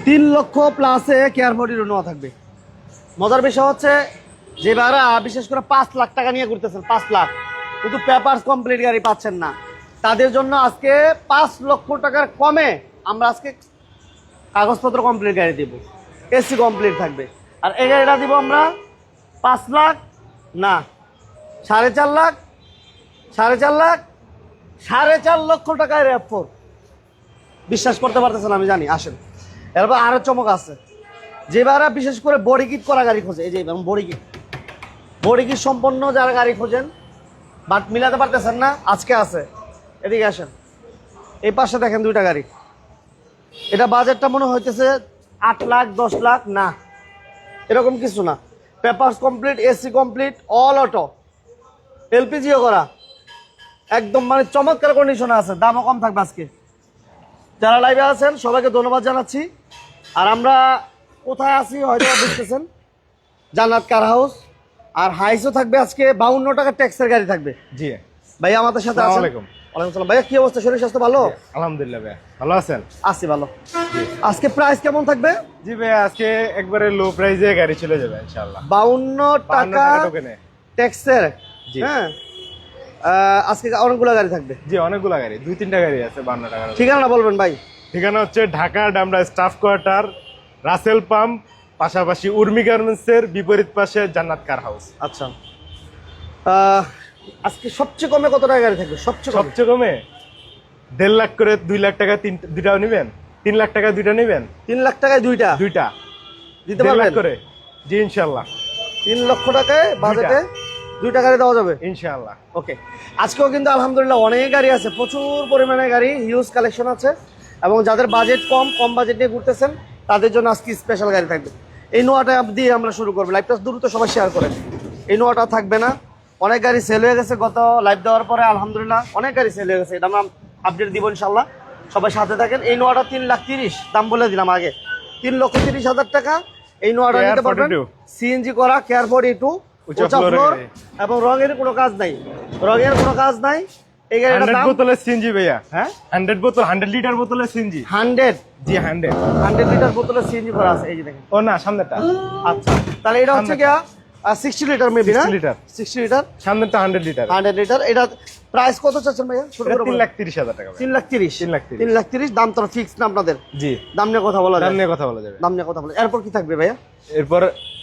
3 লক্ষ প্লাসে care body নেওয়া থাকবে। মজার বিষয় হচ্ছে যে ভাড়া বিশেষ করে 5 লাখ টাকা নিয়ে ঘুরতেছেন, 5 লাখ, কিন্তু পেপারস কমপ্লিট গাড়ি পাচ্ছেন না, তাদের জন্য আজকে 5 লক্ষ টাকার কমে আমরা আজকে কাগজপত্র কমপ্লিট গাড়ি দিব, এসি কমপ্লিট থাকবে। আর এই গাড়িটা দিব আমরা 5 লাখ না 4.5 লাখ, 4.5 লাখ, 4.5 লক্ষ টাকায় RAV4। বিশ্বাস করতে পারতেছেন আমি জানি, আসেন। এরপর আরো চমক আছে, যে ভাড়া বিশেষ করে বডি কিট করা গাড়ি খোঁজে, এই যে বডি কিট সম্পন্ন যারা গাড়ি খোঁজেন বাট মিলাতে পারতেছেন না, আজকে আছে। এদিকে আসেন, এই পাশে দেখেন দুইটা গাড়ি। এটা বাজেটটা মনে হইতেছে 8 লাখ 10 লাখ, না এরকম কিছু না। Papers complete, AC complete, all auto, এলপিজিও করা, একদম মানে চমৎকার কন্ডিশনে আছে, দামও কম থাকবে আজকে। যারা লাইভে আছেন সবাইকে ধন্যবাদ জানাচ্ছি। আর আমরা কোথায় আছি হয়তো বুঝতেছেন, জান্নাত কার হাউস। আর হাইসও থাকবে আজকে 52 টাকা ট্যাক্সের গাড়ি থাকবে। জি ভাই আমাদের সাথে আছেন। ওয়ালাইকুম আসসালাম ভাইয়া, কি অবস্থা, শরীর স্বাস্থ্য ভালো? আলহামদুলিল্লাহ ভাই, ভালো আছেন? আছি ভালো। আজকে প্রাইস কেমন থাকবে? জি ভাই, আজকে একবারে লো প্রাইসে গাড়ি চলে যাবে ইনশাআল্লাহ। 52 টাকা ট্যাক্সের। জি হ্যাঁ, আজকে অনেকগুলো গাড়ি থাকবে। জি অনেকগুলো গাড়ি, 2-3টা গাড়ি আছে 52 টাকা। ঠিকানা বলবেন ভাই? ঠিকানা হচ্ছে Dhaka Demra staff quarter, Russell pump, পাশাপাশি উর্মি গার্মেন্টসের বিপরীত পাশে জান্নাত কার হাউস। আচ্ছা, আজকে সবচেয়ে কমে কত টাকা গাড়ি থাকবে? সবচেয়ে কমে 1.5 লাখ করে 2 লাখ টাকা দুইটাও নেবেন, 3 লাখ টাকা দুইটা নেবেন। 3 লাখ টাকায় দুইটা দিতে পারবেন করে? জি ইনশাআল্লাহ। 3 লক্ষ টাকায় বাজেটে দুইটা গাড়ি দেওয়া যাবে ইনশাআল্লাহ। ওকে, আজকেও কিন্তু আলহামদুলিল্লাহ অনেক গাড়ি আছে, প্রচুর পরিমাণে গাড়ি, হিউজ কালেকশন আছে। এবং যাদের বাজেট কম বাজেট নিয়ে ঘুরতেছেন তাদের জন্য আজকে স্পেশাল গাড়ি থাকবে। এই নোয়াটা দিয়ে আমরা শুরু করবো, লাইভটা দ্রুত সবাই শেয়ার করেন। এই নোয়াটা থাকবে না, অনেক গাড়ি সেল হয়ে গেছে গত লাইভ দেওয়ার পরে, আলহামদুলিল্লাহ অনেক গাড়ি সেল হয়ে গেছে, এটা আমরা আপডেট দিব ইনশাল্লাহ, সবাই সাথে থাকেন। এই নোয়াটা 3,30,000 দাম বলে দিলাম আগে, 3,30,000 টাকা। এই নোয়াটা নিতে পারবেন, সিএনজি করা, কেয়ার ফর E2, উঁচা ফ্লোর, এবং রঙের কোনো কাজ নাই। এই গাড়িটার দাম 100 বোতলের সিএনজি ভাইয়া। হ্যাঁ 100 বোতল, 100 লিটার বোতলের সিএনজি। 100? জি 100 লিটার বোতলের সিএনজি করা আছে, এই যে দেখেন। ও না, সামনেটা। আচ্ছা, তাহলে এটা হচ্ছে কি 60 লিটার মেবি না? 60 লিটার, সামনেটা 100 লিটার। 100 লিটার। এটা প্রাইস কত চাচ্ছেন ভাইয়া? 3,30,000 টাকা। 3,30,000 দাম তো ফিক্স না আপনাদের? জি, দাম নিয়ে কথা বলা যাবে। দাম নিয়ে কথা বলা যাবে। এরপর কি থাকবে ভাইয়া? এরপর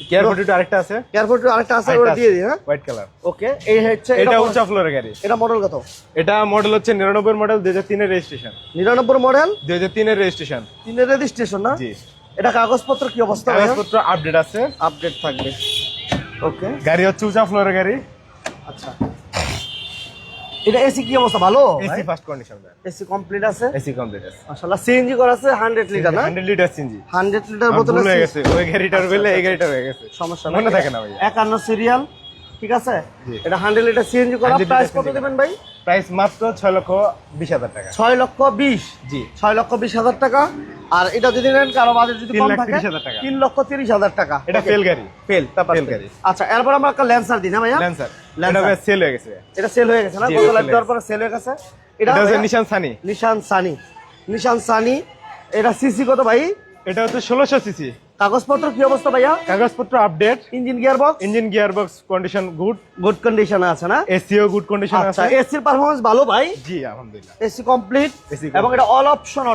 কেয়ার ফর E2 আরেকটা আছে। কেয়ার ফর E2 আরেকটা আছে, ওটা দিয়ে দিই। হ্যাঁ, হোয়াইট কালার। ওকে, এই হচ্ছে এটা উঁচা ফ্লোরের গাড়ি। এটা মডেল কত? এটা মডেল হচ্ছে 99 মডেল, 2003 এর রেজিস্ট্রেশন। 99 মডেল, 2003 এর রেজিস্ট্রেশন। 3 এর রেজিস্ট্রেশন না? জি। এটা কাগজপত্র কি অবস্থা? কাগজপত্র আপডেট আছে, আপডেট থাকবে। ওকে, গাড়ি হচ্ছে উঁচা ফ্লোরের গাড়ি। আচ্ছা, এটা এসি কি অবস্থা? ভালো, AC first condition, AC complete আছে। এসি কমপ্লিট আছে মাশাআল্লাহ। সিএনজি করা আছে 100 লিটার না? 100 লিটার সিএনজি। 100 লিটার বোতলে হয়ে গেছে, ওই গাড়িটার বলে এই গাড়িটা হয়ে গেছে, সমস্যা মনে থাকে না ভাই। 51 সিরিয়াল, ঠিক আছে। এটা 100 লিটার সিএনজি করা। প্রাইস কত দিবেন ভাই? প্রাইস মাত্র 6,20,000 টাকা। 6,20,000? জি, 6,20,000 টাকা। আর এটা যদি নেন কারো বাজেট যদি কম থাকে 3,30,000 টাকা। 3,30,000 টাকা। এটা ফেল গাড়ি, ফেল গাড়ি। আচ্ছা, এরপর আমরা একটা ল্যান্সার দিই না ভাইয়া? ল্যান্সার, এটা সেল হয়ে গেছে। এটা সেল হয়ে গেছে না? কত লাইভ দেওয়ার পরে সেল হয়ে গেছে। এটা হচ্ছে নিশান সানি। এটা সিসি কত ভাই? এটা হচ্ছে 1600 সিসি। কাগজপত্র কি অবস্থা ভাইয়া? কাগজপত্র update. Engine gearbox condition good কন্ডিশনে আছে না? এসিও গুড কন্ডিশন আছে। আচ্ছা, এসির পারফরম্যান্স ভালো ভাই? জি আলহামদুলিল্লাহ, এসি কমপ্লিট। এবং এটা অল অপশন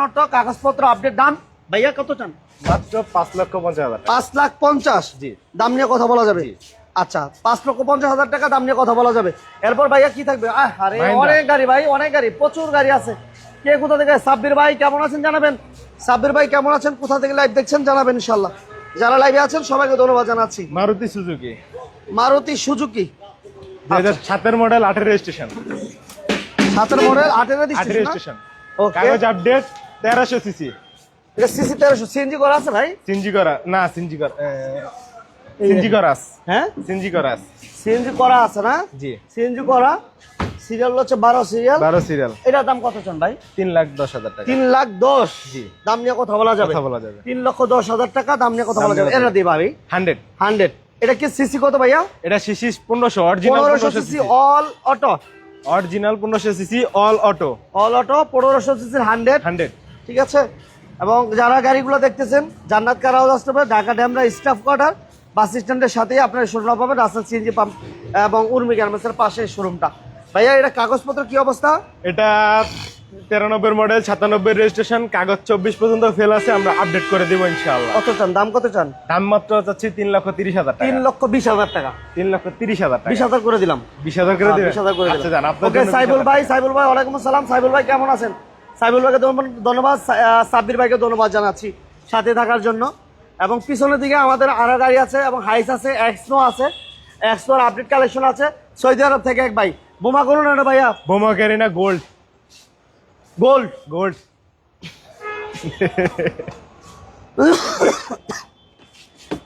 অটো, কাগজপত্র আপডেট। দাম ভাইয়া কত চান? মাত্র 5,50,000 টাকা। 5,50,000? জি, দাম নিয়ে কথা বলা যাবে। আচ্ছা, 5,50,000 টাকা দাম নিয়ে কথা বলা যাবে। এরপর ভাইয়া কি থাকবে? আরে অনেক গাড়ি ভাই, অনেক গাড়ি, প্রচুর গাড়ি আছে। কে কোথা থেকে? সাব্বির ভাই কেমন আছেন জানাবেন। সাব্বির ভাই কেমন আছেন, কোথা থেকে লাইভ দেখছেন জানাবেন ইনশাল্লাহ। যারা লাইভে আছেন সবাইকে ধন্যবাদ জানাচ্ছি। মারুতি সুজুকি 2007 এর মডেল, 8 এর রেজিস্ট্রেশন। 7 মডেল, 8 এর রেজিস্ট্রেশন। ওকে, কাগজ আপডেট। 1300 সিসি। এটা সিসি 1300। সিএনজি করা আছে ভাই? সিএনজি করা না, সিএনজি করা আছে। হ্যাঁ, সিএনজি করা আছে না? জি, সিএনজি করা। সিরিয়াল হচ্ছে 12 সিরিয়াল। এটার দাম কত চান ভাই? 3,10,000 টাকা। 3,10,000? জি, দাম নিয়ে কথা বলা যাবে। 3,10,000 টাকা দাম নিয়ে কথা বলা যাবে। এটা দিই ভাই 100। এটা কি সিসি কত ভাইয়া? এটা CC 1500, original 1500 CC all auto. Original 1500 CC all auto 1500 সিসির 100। ঠিক আছে। এবং যারা গাড়িগুলো দেখতেছেন, জান্নাত কার হাউস আসতে হবে, ঢাকা ড্যামরা স্টাফ কোয়ার্টার বাস স্ট্যান্ডের সাথেই আপনার শোরুম পাবেন, রাসেল সিএনজি পাম্প এবং উর্মি গার্মেন্টসের পাশে শোরুমটা। ভাইয়া এটা কাগজপত্র কি অবস্থা? এটা 93 মডেল, 97 রেজিস্ট্রেশন, কাগজ 24 পর্যন্ত ফেল আছে, আমরা আপডেট করে দিব ইনশাআল্লাহ। কত চান, দাম কত চান? দাম মাত্র চাচ্ছি 3,30,000 টাকা। 3,20,000 টাকা। 3,30,000 টাকা। 20,000 করে দিলাম। 20,000 করে দিবেন? 20,000 করে আচ্ছা দিলাম। জান, আপনার ওকে জন্য সাইবুল 20,000 ভাই, সাইবুল ভাই ওয়ালাইকুম আসসালাম। সাইবুল ভাই কেমন আছেন? সাইবুল ভাইকে ধন্যবাদ, সাব্বির ভাইকে ধন্যবাদ জানাচ্ছি সাথে থাকার জন্য। এবং পিছনের দিকে আমাদের আরো গাড়ি আছে এবং হাইস আছে, এক্সনো আছে, এক্সনোর আপডেট কালেকশন আছে। সৌদি আরব থেকে এক ভাই বোমা করুন না ভাইয়া, বোমা ক্যারিনা গোল্ড। Gold gold.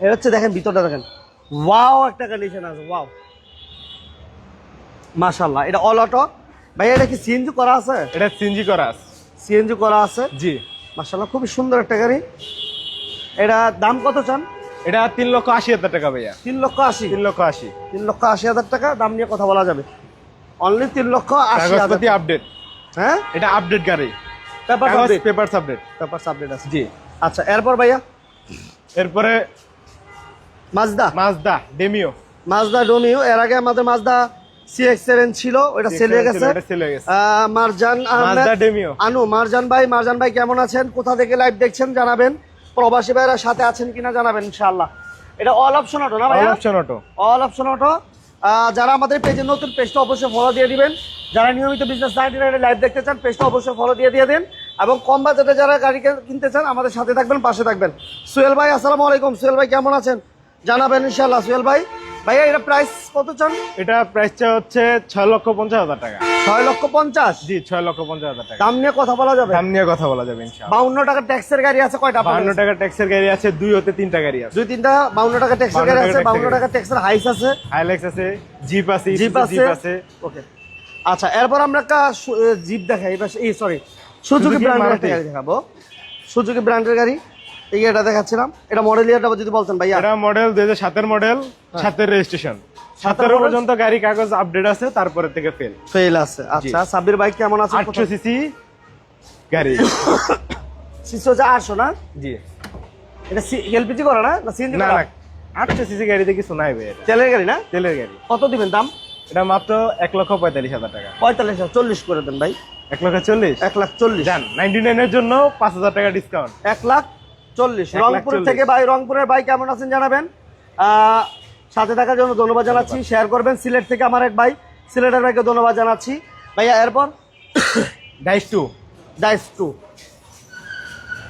এ হচ্ছে, দেখেন ভিতরটা দেখেন, ওয়াও একটা কন্ডিশন আছে, ওয়াও মাশাআল্লাহ। এটা অল অটো ভাইয়া, এটা কি সিএনজি করা আছে? এটা সিএনজি করা আছে। সিএনজি করা আছে, জি মাশাআল্লাহ খুবই সুন্দর একটা গাড়ি। এটা দাম কত চান? এটা 3,80,000 টাকা ভাইয়া। 3,80,000। 3,80,000। 3,80,000 টাকা দাম নিয়ে কথা বলা যাবে। অনলি 3,80,000। কাগজপত্র আপডেট। হ্যাঁ, এটা আপডেট গাড়ি। পেপার কাগজ update, papers update. Paper update আছে। জি। আচ্ছা, এরপর ভাইয়া এরপরে মাজদা, মাজদা ডেমিও। মাজদা ডোমিও। এর আগে আমাদের মাজদা CX-7 ছিল, ওটা সেল হয়ে গেছে। এটা সেল হয়ে গেছে। মারজান মাজদা ডেমিও। আনু, মারজান ভাই কেমন আছেন? কোথা থেকে লাইভ দেখছেন জানাবেন, প্রবাসী ভাইরা সাথে আছেন কিনা জানাবেন ইনশাআল্লাহ। এটা অল অপশন অটো না ভাইয়া? All option auto. All option auto. যারা আমাদের পেজে নতুন, পেজটা অবশ্যই ফলো দিয়ে দিবেন। যারা নিয়মিত বিজনেস 99 লাইভ দেখতে চান, পেজটা অবশ্যই ফলো দিয়ে দেন। এবং কম বাজেটে যারা গাড়ি কিনতে চান, আমাদের সাথে থাকবেন, পাশে থাকবেন। সোহেল ভাই আসসালামু আলাইকুম। সোহেল ভাই কেমন আছেন জানাবেন ইনশাআল্লাহ। সোহেল ভাই, ভাইয়া এটা প্রাইস কত চান? এটা প্রাইসটা হচ্ছে 6,50,000 টাকা। 6,50,000? জি, 6,50,000 টাকা। দাম নিয়ে কথা বলা যাবে? দাম নিয়ে কথা বলা যাবে ইনশাআল্লাহ। 52 টাকা ট্যাক্সের গাড়ি আছে কয়টা? 52 টাকা ট্যাক্সের গাড়ি আছে, 2 হতে 3টা গাড়ি আছে। 2-3টা 52 টাকা ট্যাক্সের গাড়ি আছে, 52 টাকা ট্যাক্সের হাইস আছে, হাইলেক্স আছে, জিপ আছে, জিপ আছে। ওকে, আচ্ছা এরপর আমরা একটা জিপ দেখাই, সরি সুজুকি ব্র্যান্ডের একটা গাড়ি দেখাবো। সুজুকি ব্র্যান্ডের গাড়ি, এই এটা দেখাচ্ছিলাম। এটা মডেল ইয়ারটা যদি বলতেন ভাইয়া। এটা মডেল 2007 মডেল, 7 রেজিস্ট্রেশন। 17 পর্যন্ত গাড়ি কাগজ আপডেট আছে, তারপরে থেকে ফেল আছে। আচ্ছা, সাব্বির ভাই কেমন আছে? 800 সিসি গাড়ি। সিসি হচ্ছে 800 না? জি। এটা এলপিজি করা না, না সিএনজি না করা? না, 800 সিসি গাড়িতে কিছু নাই ভাই, এটা তেলের গাড়ি না? তেলের গাড়ি। কত দিবেন দাম? এটা মাত্র 1,45,000 টাকা। 45,000, 40 করে দেন ভাই। 1,40,000? 1,40,000 জান, 99 এর জন্য 5,000 টাকা ডিসকাউন্ট। 1,40,000। 1,40,000 রংপুর থেকে ভাই, রংপুরের ভাই কেমন আছেন জানাবেন। সাথে থাকার জন্য ধন্যবাদ জানাচ্ছি, শেয়ার করবেন। সিলেট থেকে আমার এক ভাই, সিলেটের ভাইকে ধন্যবাদ জানাচ্ছি ভাইয়া। এরপর ডাইস 2।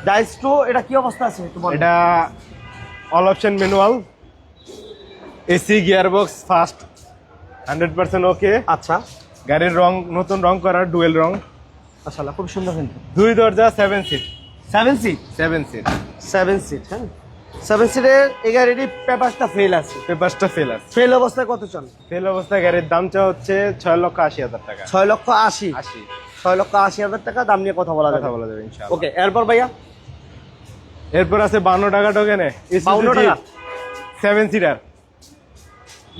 ডাইস টু, এটা কি অবস্থা আছে একটু বলেন। এটা all option manual, AC, gearbox fast, 100% ওকে। আচ্ছা, গাড়ির রং নতুন রং করা, ডুয়েল রং। মাশাআল্লাহ খুব সুন্দর কিন্তু। 2 দরজা, 7 সিট। 7 সিট? 7 সিট। 7 সিট, হ্যাঁ 7 সিটের এই গাড়িটি পেপারসটা ফেল আছে। পেপারসটা ফেল আছে। ফেল অবস্থায় কত চান? ফেল অবস্থায় গাড়ির দামটা হচ্ছে 6,80,000 টাকা। 6,80,000। 80। 6,80,000 টাকা দাম নিয়ে কথা বলা কথা যাবে। বলা যাবে ইনশাআল্লাহ। ওকে, এরপর ভাইয়া এরপর আছে 52 টাকা টোকেনে, 52 টাকা? 7 সিটার।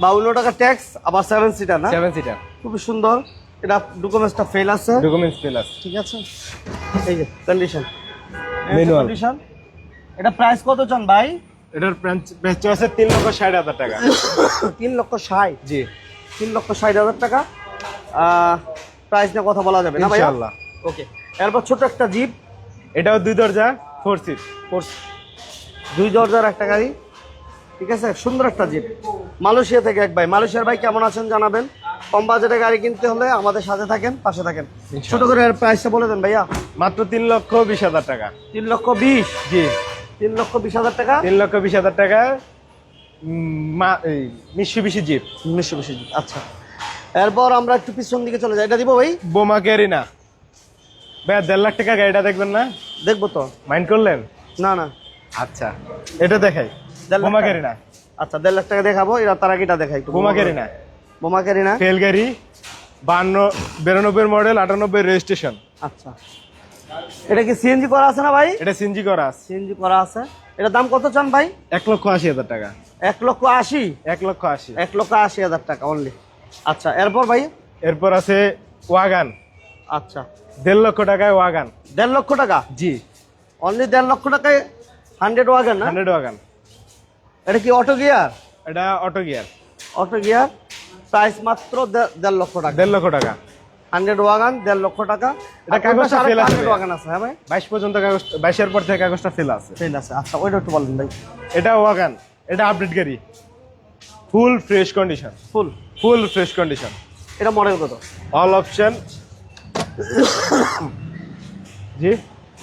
52 টাকা ট্যাক্স, আবার 7 সিটার না? 7 সিটার। খুব সুন্দর। এটা ডকুমেন্টসটা ফেল আছে, ডকুমেন্টস ফেল আছে। ঠিক আছে। এই যে কন্ডিশন, Manual। কন্ডিশন। এটা প্রাইস কত চান ভাই? এটার প্রাইস আছে 3,60,000 টাকা। 3,60,000? জি, 3,60,000 টাকা। প্রাইস নিয়ে কথা বলা যাবে না ভাইয়া? ইনশাআল্লাহ। ওকে, এরপর ছোট একটা জিপ, এটাও 2 দরজা, 4 সিট। 2 দরজার একটা গাড়ি, ঠিক আছে, সুন্দর একটা জিপ। মালয়েশিয়া থেকে এক ভাই, মালয়েশিয়ার ভাই কেমন আছেন জানাবেন। কম বাজেটে গাড়ি কিনতে হলে আমাদের সাথে থাকেন, পাশে থাকেন। ছোট করে প্রাইসটা বলে দেন ভাইয়া। মাত্র 3,20,000 টাকা। 3,20,000? জি, 3,20,000 টাকা। 3,20,000 টাকা। মিশুবিশি জিপ। মিশুবিশি জিপ, আচ্ছা। এরপর আমরা একটু পিছন দিকে চলে যাই, এটা দিব ভাই? বোমা ক্যারিনা ভাইয়া, 1.5 লাখ টাকা গাড়িটা দেখবেন না? দেখবো তো। মাইন্ড করলেন? না না, আচ্ছা, এটা দেখাই। 1.5 লাখ বোমা টাকা? ক্যারিনা। আচ্ছা, 1.5 লাখ টাকা দেখাবো। এটা তার আগেটা দেখাই একটু। বোমা ক্যারিনা। বোমা ক্যারিনা, ফেল গাড়ি, 92 মডেল, 98 রেজিস্ট্রেশন। আচ্ছা। এটা কি সিএনজি করা আছে না ভাই? এটা সিএনজি করা আছে। সিএনজি করা আছে। এটা দাম কত চান ভাই? 1,80,000 টাকা। 1,80,000? 1,80,000। 1,80,000 টাকা অনলি। আচ্ছা, এরপর ভাই? এরপর আছে ওয়াগান। আচ্ছা, 1.5 লক্ষ টাকায় ওয়াগান। 1.5 লক্ষ টাকা? জি, অনলি 1.5 লক্ষ টাকায় 100 ওয়াগন না? 100 ওয়াগান। এটা কি অটো গিয়ার? এটা auto gear. Auto gear, price মাত্র 1.5 লক্ষ টাকা। 1.5 লক্ষ টাকা। 100 ওয়াগন 1.5 লক্ষ টাকা। এটা কাগজটা ফেল আছে। 100 ওয়াগন আছে, হ্যাঁ ভাই? 22 পর্যন্ত কাগজ, 22 এর পর থেকে কাগজটা ফেল আছে। ফেল আছে, আচ্ছা ওইটা একটু বলেন ভাই। এটা ওয়াগান, এটা আপডেট গাড়ি, full fresh condition. Full fresh condition. এটা মডেল কত? All option. জি,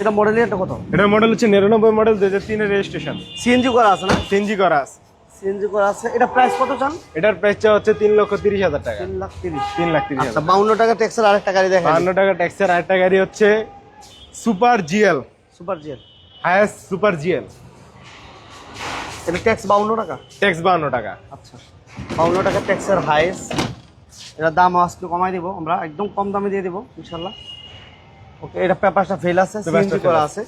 এটা মডেল এটা কত? এটা মডেল হচ্ছে 99 মডেল, 2003 এর রেজিস্ট্রেশন। সিএনজি করা আছে না? সিএনজি করা আছে। সিএনজি করা আছে। এটা প্রাইস কত চান? এটার প্রাইসটা হচ্ছে 3,30,000 টাকা। 3,30,000। 3,30,000। আচ্ছা, 52 টাকা ট্যাক্সের আরেকটা গাড়ি দেখেন। 52 টাকা ট্যাক্সের আরেকটা গাড়ি হচ্ছে super GL. Super GL. Highest super GL. এটা ট্যাক্স 52 টাকা? ট্যাক্স 52 টাকা। আচ্ছা, 52 টাকা ট্যাক্সের হাইস। এটা দাম আজকে কমাই দিব আমরা, একদম কম দামে দিয়ে দিব ইনশাআল্লাহ। ওকে, এটা পেপারটা ফেল আছে, সিএনজি করা আছে।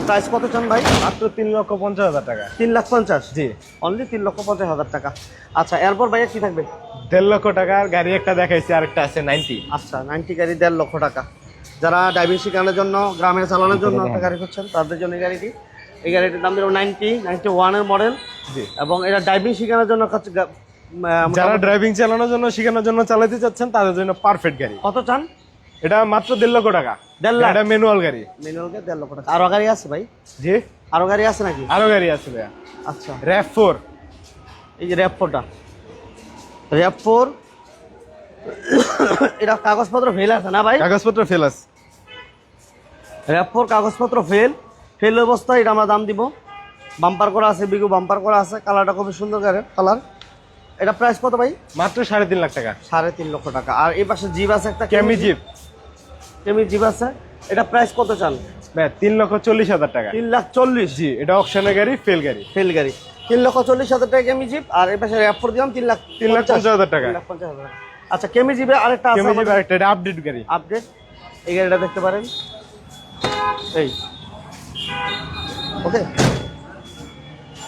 প্রাইস কত চান ভাই? মাত্র 3,50,000 টাকা। 3,50,000? জি, অনলি 3,50,000 টাকা। আচ্ছা, এরপর ভাইয়া কি থাকবে? 1.5 লক্ষ টাকার গাড়ি একটা দেখাইছি, আরেকটা আছে 90। আচ্ছা, 90 গাড়ি 1.5 লক্ষ টাকা। যারা ড্রাইভিং শেখানোর জন্য, গ্রামে চালানোর জন্য একটা গাড়ি করছেন, তাদের জন্য এই গাড়িটি। এই গাড়িটির দাম দিল 91 এর মডেল। জি, এবং এটা ড্রাইভিং শেখানোর জন্য যারা ড্রাইভিং চালানোর জন্য, শেখানোর জন্য চালাতে চাচ্ছেন, তাদের জন্য পারফেক্ট গাড়ি। কত চান? এটা মাত্র 1.5 লক্ষ টাকা। 1.5 লাখ? এটা ম্যানুয়াল গাড়ি। ম্যানুয়াল কে 1.5 লক্ষ টাকা। আরো গাড়ি আছে ভাই? জি, আরো গাড়ি আছে নাকি? আরো গাড়ি আছে ভাইয়া। আচ্ছা, RAV4। এই যে RAV4টা, RAV4 এটা কাগজপত্র ফেল আছে না ভাই? কাগজপত্র ফেল আছে। RAV4 কাগজপত্র ফেল অবস্থায় এটা আমরা দাম দিব। বাম্পার করা আছে, বিগু বাম্পার করা আছে, কালারটা খুবই সুন্দর কালার। এটা প্রাইস কত ভাই? মাত্র 3.5 লাখ টাকা। 3.5 লক্ষ টাকা। আর এই পাশে জিপ আছে একটা, কেমি জিপ। কেমি জিপ আছে। এটা প্রাইস কত চান? ভাই 3,40,000 টাকা। 3,40,000? জি, এটা অকশনের গাড়ি, ফেল গাড়ি। ফেল গাড়ি। 3,40,000 টাকা কেমি জিপ। আর এই পাশে RAV4 দিলাম 3,50,000 টাকা। 3,50,000 টাকা। আচ্ছা, কেমি জিপে আরেকটা আছে কেমি জিপ আমাদের আরেকটা, এটা আপডেট গাড়ি। আপডেট। এই গাড়িটা দেখতে পারেন, এই। ওকে,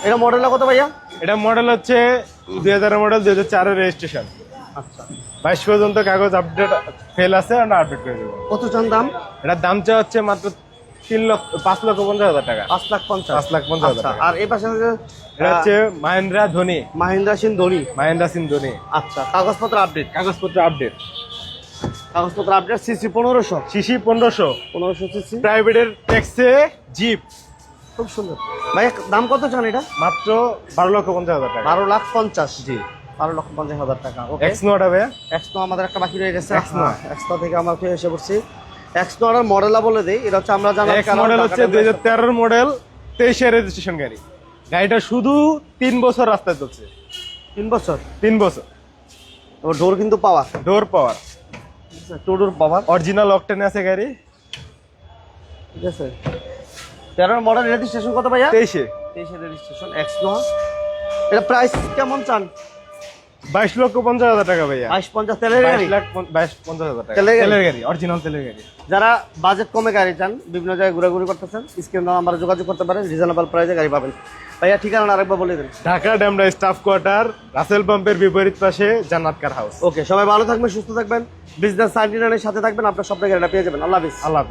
এটা মডেলটা কত ভাইয়া? এটা মডেল হচ্ছে 2000 মডেল, 2004 এর রেজিস্ট্রেশন। আচ্ছা, 22 পর্যন্ত কাগজ আপডেট ফেল আছে, আমরা আপডেট করে দেবো। কত চান দাম? এটার দাম চা হচ্ছে মাত্র 5,50,000 টাকা। 5,50,000? 5,50,000 আচ্ছা, টাকা। আর এই পাশে এটা হচ্ছে মাহিন্দ্রা ধোনি। মাহিন্দ্রা সিং ধোনি। মাহিন্দ্রা সিং ধোনি। আচ্ছা, কাগজপত্র আপডেট? কাগজপত্র আপডেট। কাগজপত্র আপডেট। সিসি 1500? সিসি 1500। 1500 সিসি। প্রাইভেটের ট্যাক্সে জিপ। খুব সুন্দর ভাই। দাম কত চান এটা? মাত্র 12,50,000 টাকা। 12,50,000? জি, 12,50,000 টাকা। ওকে, এক্সনো হবে। এক্সনো আমাদের একটা বাকি রয়ে গেছে। এক্সনো। এক্সনো থেকে আমরা ফিরে এসে পড়ছি। এক্সনো এর মডেলটা বলে দেই। এটা হচ্ছে আমরা জানার এক্স মডেল হচ্ছে 2013 মডেল, 23 এর রেজিস্ট্রেশন গাড়ি। গাড়িটা শুধু 3 বছর রাস্তায় চলছে। 3 বছর? 3 বছর। ডোর কিন্তু পাওয়ার, ডোর পাওয়ার, টু ডোর পাওয়ার, অরিজিনাল অকটেন আছে গাড়ি। ঠিক আছে। 13 মডেল, রেজিস্ট্রেশন কত ভাইয়া? 23 এর রেজিস্ট্রেশন এক্সনো। এটা প্রাইস কেমন চান? 22,50,000 টাকা ভাইয়া। 22,50,000 তেলের গাড়ি? 22,50,000 টাকা। তেলের গাড়ি? তেলের গাড়ি, অরিজিনাল তেলের গাড়ি। যারা বাজেট কমে গাড়ি চান, বিভিন্ন জায়গায় ঘোরাঘুরি করতেছেন, স্ক্রিন নাম্বারে যোগাযোগ করতে পারেন, রিজনেবল প্রাইসে গাড়ি পাবেন। ভাইয়া ঠিকানা আরেকবার বলে দেন। ঢাকা ডেমরা স্টাফ কোয়ার্টার, রাসেল পাম্পের বিপরীত পাশে জান্নাত কার হাউস। ওকে, সবাই ভালো থাকবেন, সুস্থ থাকবেন, বিজনেস 99 এর সাথে থাকবেন, আপনার সব গাড়িটা পেয়ে যাবেন। আল্লাহ হাফেজ। আল্লাহ হাফেজ।